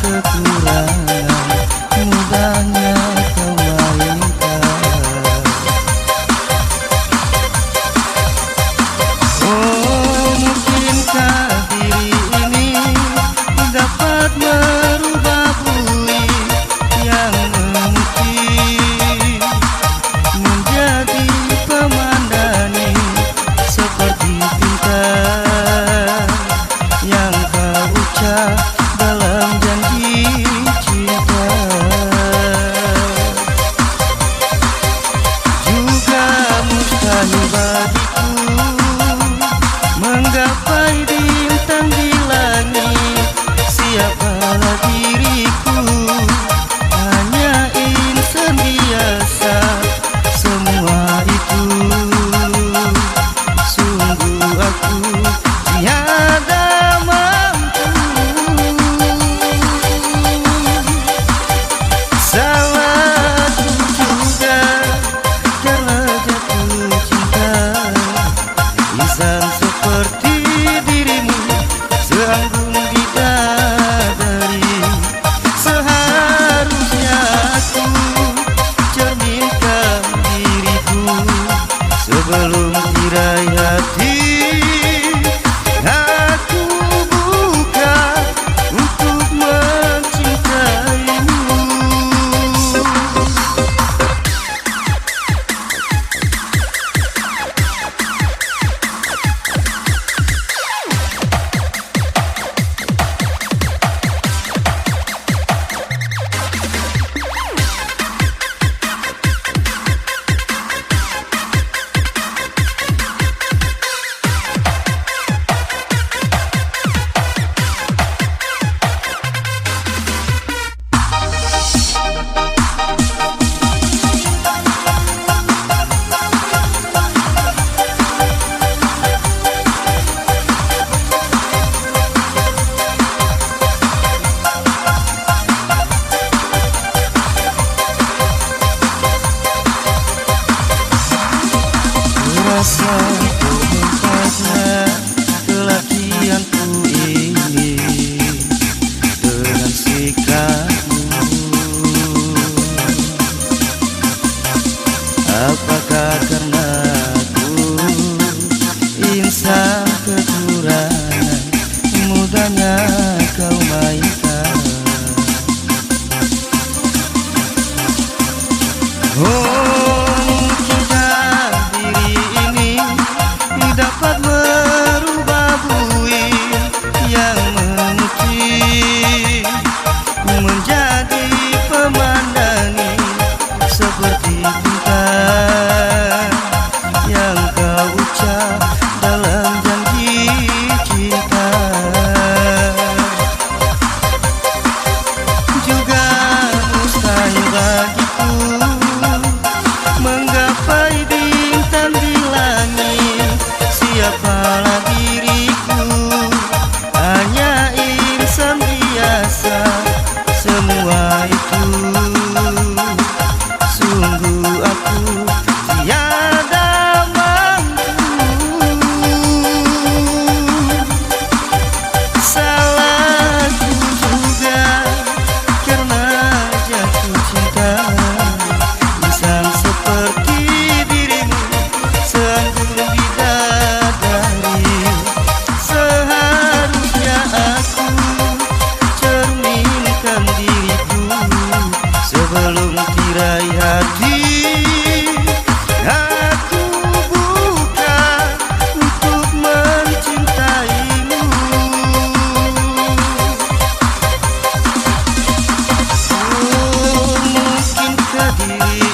kekurangan, mudahnya kau mainkan. Oh, mungkinkah diri ini dapat merubah bui yang memutih menjadi pemandani seperti bintang yang kau ucap dalam janji cinta. Juga mustahil bagiku menggapai bintang di langit. Siapalah diriku, hanya insan biasa. Semua itu sungguh aku tiada mampu. Salahku juga karena jatuh cinta. Insan seperti dirimu seanggun bidadari. Seharusnya aku cerminkan diriku sebelum tirai hati aku buka untuk mencintaimu. Rasa tempatnya kelakianku ini dengan sikapmu. Apakah karena aku insan kekurangan, mudahnya kau mainkan. Dapat merubah bui yang memutih menjadi pemandangi seperti bintang yang kau ucap dalam janji cinta. Juga mustahil bagiku menggapai bintang di langit. Siapalah diriku, hanya insan biasa. Semua itu sungguh aku tiada mampu. Salahku juga karena jatuh cinta. Insan seperti dirimu seanggun bidadari. Seharusnya aku cerminkan diriku sebelum tirai hati aku buka untuk mencintaimu. Oh, mungkinkah diri